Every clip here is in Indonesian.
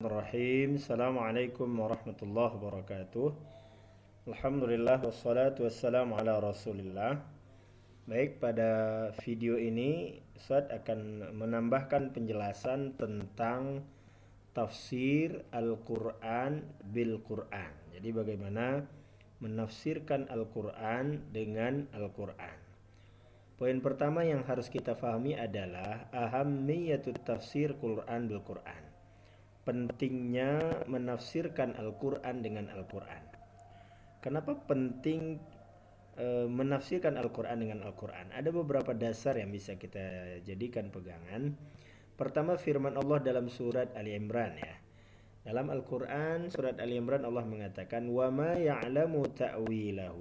Bismillahirrahmanirrahim. Assalamualaikum warahmatullahi wabarakatuh. Alhamdulillah wassalatu wassalamu ala Rasulillah. Baik, pada video ini Ustaz akan menambahkan penjelasan tentang tafsir Al-Qur'an bil Qur'an. Jadi bagaimana menafsirkan Al-Qur'an dengan Al-Qur'an. Poin pertama yang harus kita fahami adalah ahammiyatut tafsir Qur'an bil Qur'an. Pentingnya menafsirkan Al-Quran dengan Al-Quran. Kenapa penting menafsirkan Al-Quran dengan Al-Quran? Ada beberapa dasar yang bisa kita jadikan pegangan. Pertama, firman Allah dalam surat Ali Imran ya. Dalam Al-Quran surat Ali Imran Allah mengatakan وَمَا يَعْلَمُ تَأْوِيلَهُ,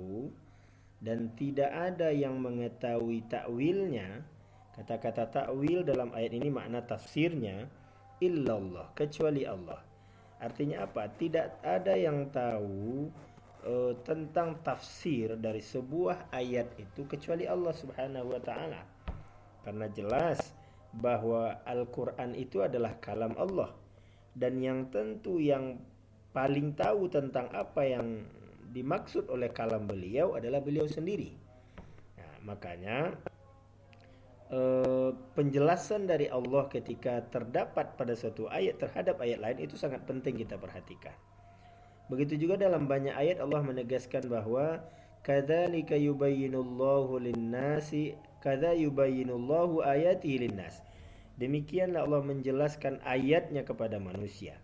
dan tidak ada yang mengetahui takwilnya. Kata-kata takwil dalam ayat ini makna tafsirnya illallah, kecuali Allah. Artinya apa? Tidak ada yang tahu tentang tafsir dari sebuah ayat itu kecuali Allah Subhanahu wa taala. Karena jelas bahwa Al-Qur'an itu adalah kalam Allah, dan yang tentu yang paling tahu tentang apa yang dimaksud oleh kalam beliau adalah beliau sendiri. Nah, makanya penjelasan dari Allah ketika terdapat pada suatu ayat terhadap ayat lain itu sangat penting kita perhatikan. Begitu juga dalam banyak ayat Allah menegaskan bahwa kadzalika yubayyinullahu lin-nasi kadza yubayyinullahu ayatihi lin-nas. Demikianlah Allah menjelaskan ayatnya kepada manusia.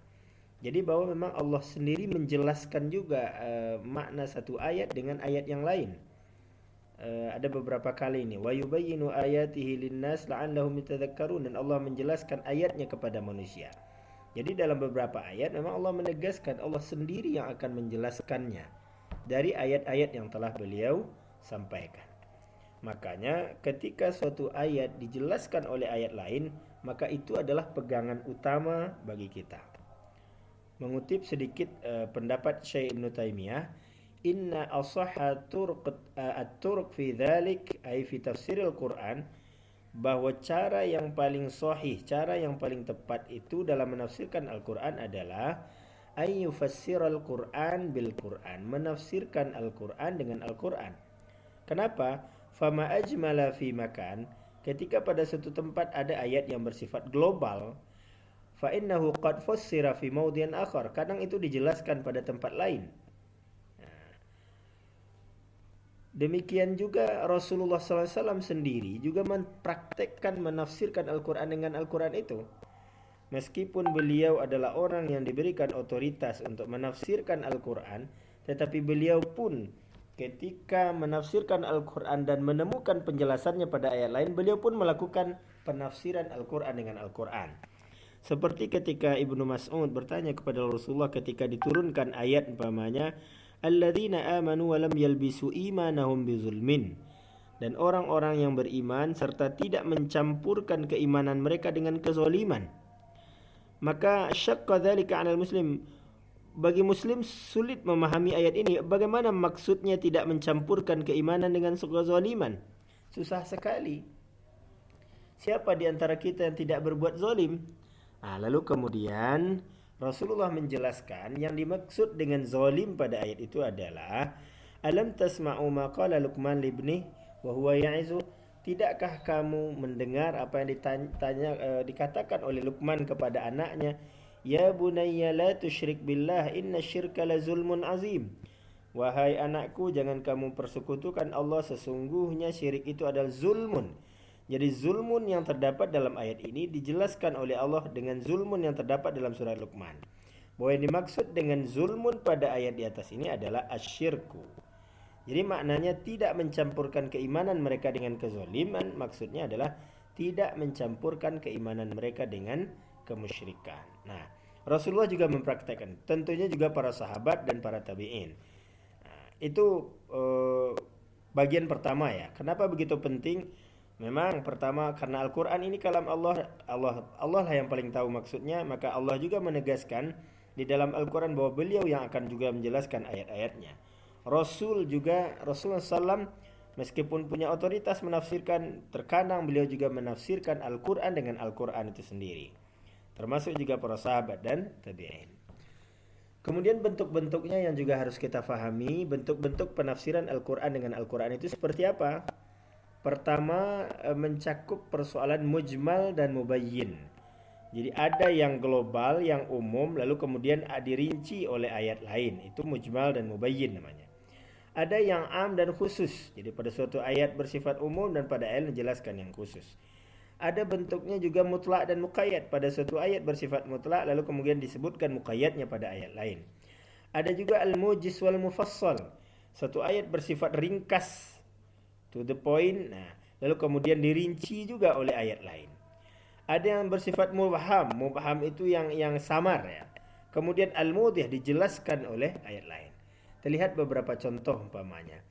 Jadi bahwa memang Allah sendiri menjelaskan juga makna satu ayat dengan ayat yang lain. Ada beberapa kali ini wa yubayyinu ayatihi linnas la'allahum yatadhakkarun, dan Allah menjelaskan ayatnya kepada manusia. Jadi dalam beberapa ayat memang Allah menegaskan Allah sendiri yang akan menjelaskannya dari ayat-ayat yang telah beliau sampaikan. Makanya ketika suatu ayat dijelaskan oleh ayat lain, maka itu adalah pegangan utama bagi kita. Mengutip sedikit pendapat Syekh Ibnu Taimiyah, inna asahha at-turuq fi dhalik ay fi tafsiril Quran, bahwa cara yang paling sahih, cara yang paling tepat itu dalam menafsirkan Al-Quran adalah ay yufassiral Quran bil Quran, menafsirkan Al-Quran dengan Al-Quran. Kenapa? Fama ajmala fi makan, ketika pada suatu tempat ada ayat yang bersifat global, fa innahu qad fussira fi mawdi'in akhar, kadang itu dijelaskan pada tempat lain. Demikian juga Rasulullah SAW sendiri juga mempraktekkan menafsirkan Al-Quran dengan Al-Quran itu. Meskipun beliau adalah orang yang diberikan otoritas untuk menafsirkan Al-Quran, tetapi beliau pun ketika menafsirkan Al-Quran dan menemukan penjelasannya pada ayat lain, beliau pun melakukan penafsiran Al-Quran dengan Al-Quran. Seperti ketika Ibnu Mas'ud bertanya kepada Rasulullah ketika diturunkan ayat umpamanya alladzina amanu wa lam yalbisu imanahum bizulmin, dan orang-orang yang beriman serta tidak mencampurkan keimanan mereka dengan kezaliman. Maka syaqqa dzalika 'alal muslim, bagi muslim sulit memahami ayat ini. Bagaimana maksudnya tidak mencampurkan keimanan dengan kezaliman? Susah sekali. Siapa di antara kita yang tidak berbuat zalim? Lalu kemudian Rasulullah menjelaskan yang dimaksud dengan zalim pada ayat itu adalah alam tasma'u ma qala Luqman libni wa huwa ya'izu, tidakkah kamu mendengar apa yang dikatakan oleh Luqman kepada anaknya, ya bunayya la tusyrik billah inna syirka la zulmun azim, wahai anakku jangan kamu persekutukan Allah, sesungguhnya syirik itu adalah zulmun. Jadi zulmun yang terdapat dalam ayat ini dijelaskan oleh Allah dengan zulmun yang terdapat dalam surat Luqman. Bahwa yang dimaksud dengan zulmun pada ayat di atas ini adalah asyirku. Jadi maknanya tidak mencampurkan keimanan mereka dengan kezaliman, maksudnya adalah tidak mencampurkan keimanan mereka dengan kemusyrikan. Nah, Rasulullah juga mempraktekkan, tentunya juga para sahabat dan para tabi'in. Nah, itu bagian pertama ya. Kenapa begitu penting? Memang pertama karena Al-Quran ini kalam Allah lah yang paling tahu maksudnya, maka Allah juga menegaskan di dalam Al-Quran bahwa beliau yang akan juga menjelaskan ayat-ayatnya. Rasulullah SAW meskipun punya otoritas menafsirkan, terkadang beliau juga menafsirkan Al-Quran dengan Al-Quran itu sendiri. termasuk juga para sahabat dan tabi'in. Kemudian bentuk-bentuknya yang juga harus kita fahami, bentuk-bentuk penafsiran Al-Quran dengan Al-Quran itu seperti apa? Pertama, mencakup persoalan mujmal dan mubayyin. Jadi ada yang global, yang umum, lalu kemudian dirinci oleh ayat lain. Itu mujmal dan mubayyin namanya. Ada yang am dan khusus. Jadi pada suatu ayat bersifat umum dan pada ayat menjelaskan yang khusus. Ada bentuknya juga mutlak dan muqayyad. Pada suatu ayat bersifat mutlak lalu kemudian disebutkan muqayyadnya pada ayat lain. Ada juga al-mujiz wal mufassal. Satu ayat bersifat ringkas, to the point, lalu kemudian dirinci juga oleh ayat lain. Ada yang bersifat mubham. Mubham itu yang samar ya. Kemudian al-mudhih dijelaskan oleh ayat lain. Terlihat beberapa contoh umpamanya.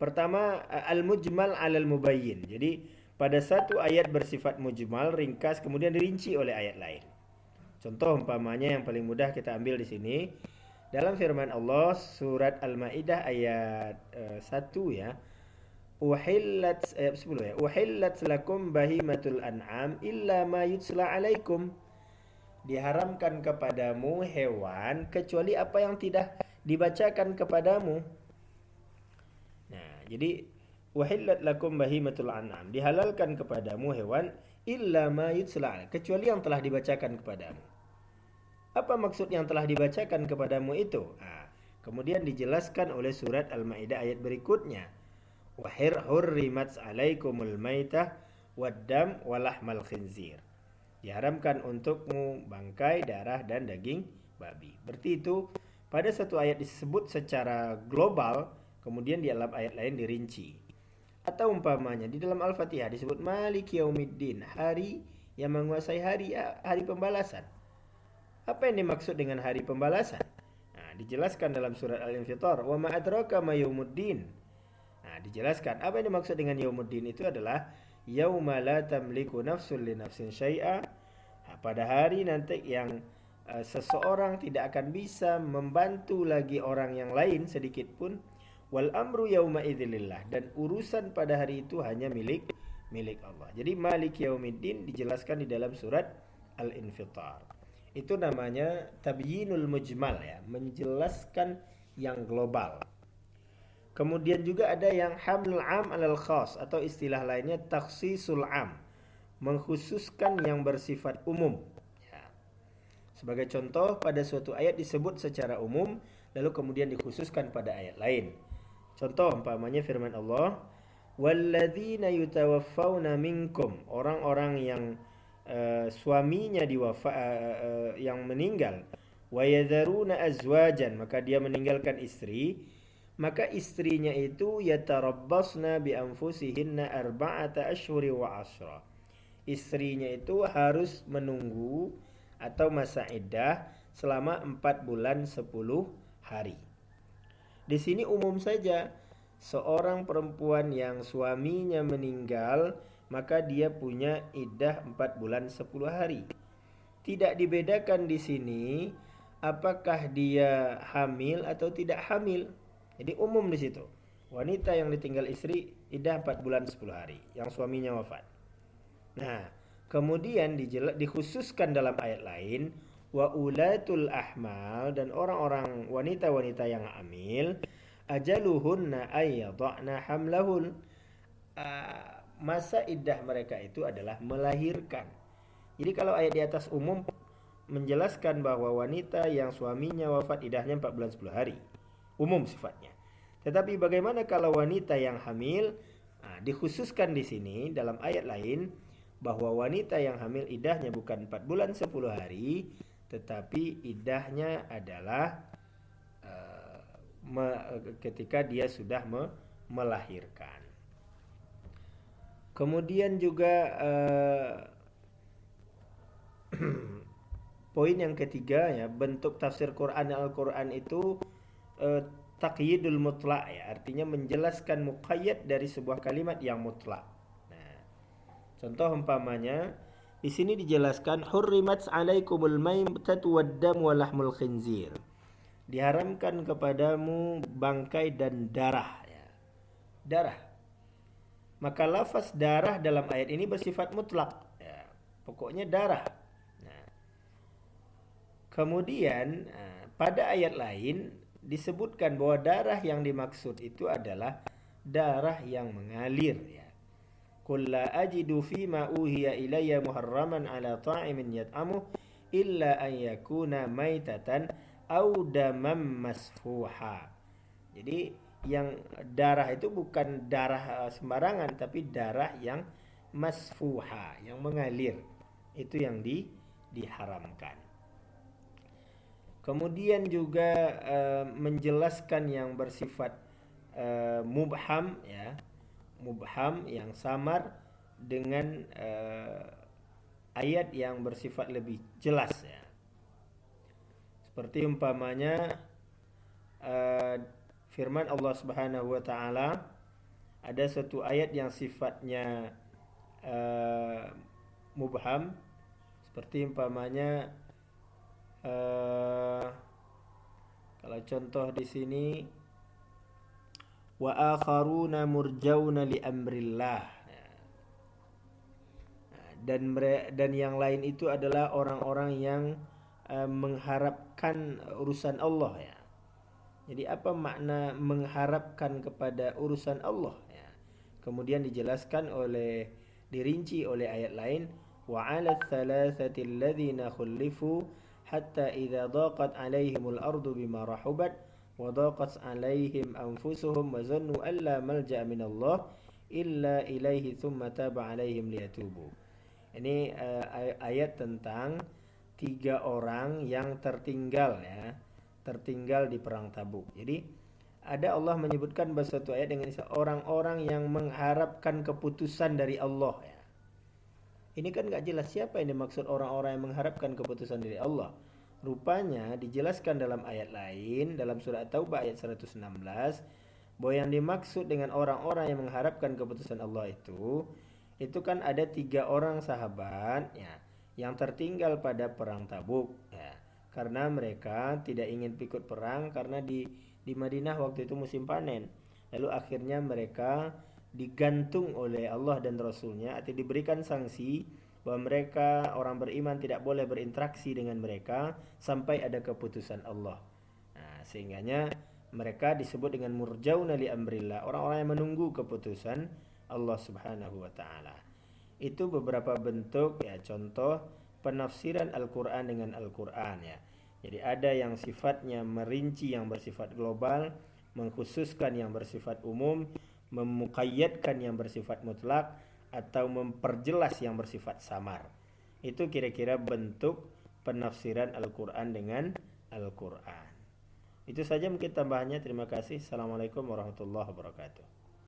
Pertama, al-mujmal 'alal mubayyin. Jadi pada satu ayat bersifat mujmal, ringkas, kemudian dirinci oleh ayat lain. Contoh umpamanya yang paling mudah kita ambil di sini. Dalam firman Allah surat Al-Maidah ayat 1 ya. Uhillat ayat 10 ya. Uhillat lakum bahimatul an'am illa ma yutsla 'alaikum. Diharamkan kepadamu hewan kecuali apa yang tidak dibacakan kepadamu. Nah, jadi wahillat lakum bahimatul an'am, dihalalkan kepadamu hewan illa ma yutsla, kecuali yang telah dibacakan kepadamu. Apa maksud yang telah dibacakan kepadamu itu? Kemudian dijelaskan oleh surat Al-Maidah ayat berikutnya. Hurrimat 'alaikumul maitah waddam walahmal khinzir. Diharamkan untukmu bangkai, darah dan daging babi. Berarti itu pada satu ayat disebut secara global, kemudian di dalam ayat lain dirinci. Atau umpamanya di dalam Al-Fatihah disebut Maliki Yaumiddin, hari yang menguasai hari pembalasan. Apa yang dimaksud dengan hari pembalasan? Dijelaskan dalam surat Al-Infitar, wa ma adraka ma yaumuddin. Dijelaskan apa yang dimaksud dengan yaumuddin itu adalah yauma la tamliku nafsun li nafsin syai'a. Pada hari nanti yang seseorang tidak akan bisa membantu lagi orang yang lain sedikit pun. Wal amru yauma idzilillah, dan urusan pada hari itu hanya milik Allah. Jadi Malik Yaumiddin dijelaskan di dalam surat Al-Infitar. Itu namanya tabyinul mujmal ya, menjelaskan yang global. Kemudian juga ada yang hamlul am 'alal khas, atau istilah lainnya takhsisul am, mengkhususkan yang bersifat umum. Ya. Sebagai contoh, pada suatu ayat disebut secara umum lalu kemudian dikhususkan pada ayat lain. Contoh umpamanya firman Allah, walladzina yutawaffawna minkum, orang-orang yang suaminya yang meninggal, wa yadharuna azwajan, maka dia meninggalkan istri, maka istrinya itu yatarabbasna bi anfusihinna arba'ata ashhuri wa ashra. Istrinya itu harus menunggu atau masa iddah selama 4 bulan 10 hari. Di sini umum saja, seorang perempuan yang suaminya meninggal, maka dia punya iddah 4 bulan 10 hari. Tidak dibedakan di sini apakah dia hamil atau tidak hamil. Jadi umum di situ. Wanita yang ditinggal istri iddah 4 bulan 10 hari yang suaminya wafat. Nah, kemudian dikhususkan dalam ayat lain, wa ulatul ahmal, dan orang-orang wanita-wanita yang hamil, ajaluhunna ayyadhna hamlahun, masa iddah mereka itu adalah melahirkan. Jadi kalau ayat di atas umum menjelaskan bahwa wanita yang suaminya wafat iddahnya 4 bulan 10 hari, umum sifatnya. Tetapi bagaimana kalau wanita yang hamil? Dikhususkan di sini dalam ayat lain bahwa wanita yang hamil iddahnya bukan 4 bulan 10 hari, tetapi iddahnya adalah ketika dia sudah melahirkan. Kemudian juga poin yang ketiga ya, bentuk tafsir Quran Al-Quran itu taqyidul mutlak ya, artinya menjelaskan muqayyad dari sebuah kalimat yang mutlak. Nah, contoh umpamanya di sini dijelaskan hurrimat 'alaikumul maitatu waddam walahmul khinzir. Diharamkan kepadamu bangkai dan darah ya. Darah. Maka lafaz darah dalam ayat ini bersifat mutlak ya. Pokoknya darah. Nah, Kemudian pada ayat lain disebutkan bahwa darah yang dimaksud itu adalah darah yang mengalir ya. Qul la ajidu fima uhiya ilayya muharraman ala ta'imin yat'amuh illa an yakuna maitatan aw damam masfuha. Jadi yang darah itu bukan darah sembarangan, tapi darah yang masfuha, yang mengalir. Itu yang diharamkan. Kemudian juga menjelaskan yang bersifat mubham ya, mubham yang samar dengan ayat yang bersifat lebih jelas ya. Seperti umpamanya firman Allah Subhanahu wa taala, ada satu ayat yang sifatnya mubham, seperti umpamanya kalau contoh di sini, wa akharuna murjauna li amrillah, dan yang lain itu adalah orang-orang yang mengharapkan urusan Allah ya. Jadi apa makna mengharapkan kepada urusan Allah ya? Kemudian dijelaskan dirinci oleh ayat lain, wa 'ala tsalatsati alladziina khulifu hatta idza daqat 'alaihimul ardu bima rahubat wa daqat 'alaihim anfusuhum wa zannu alla malja'a minallah illa ilaihi tsumma taba 'alaihim liyatubu. Ini ayat tentang 3 orang yang tertinggal ya, tertinggal di perang Tabuk. Jadi ada Allah menyebutkan bahwa suatu ayat dengan orang-orang yang mengharapkan keputusan dari Allah ya. Ini kan gak jelas siapa yang dimaksud orang-orang yang mengharapkan keputusan dari Allah. Rupanya dijelaskan dalam ayat lain, dalam surah At-Taubah ayat 116, bahwa yang dimaksud dengan orang-orang yang mengharapkan keputusan Allah itu kan ada 3 orang sahabat ya, yang tertinggal pada perang Tabuk ya. Karena mereka tidak ingin ikut perang karena di Madinah waktu itu musim panen. Lalu akhirnya mereka digantung oleh Allah dan Rasulnya, atau diberikan sanksi bahwa mereka orang beriman tidak boleh berinteraksi dengan mereka sampai ada keputusan Allah. Nah, sehingganya mereka disebut dengan murjauna li amrillah, orang-orang yang menunggu keputusan Allah Subhanahu wa taala. Itu beberapa bentuk ya, contoh penafsiran Al-Qur'an dengan Al-Qur'an ya. Jadi ada yang sifatnya merinci yang bersifat global, mengkhususkan yang bersifat umum, memuqayyadkan yang bersifat mutlak, atau memperjelas yang bersifat samar. Itu kira-kira bentuk penafsiran Al-Qur'an dengan Al-Qur'an. Itu saja mungkin tambahannya. Terima kasih. Assalamualaikum warahmatullahi wabarakatuh.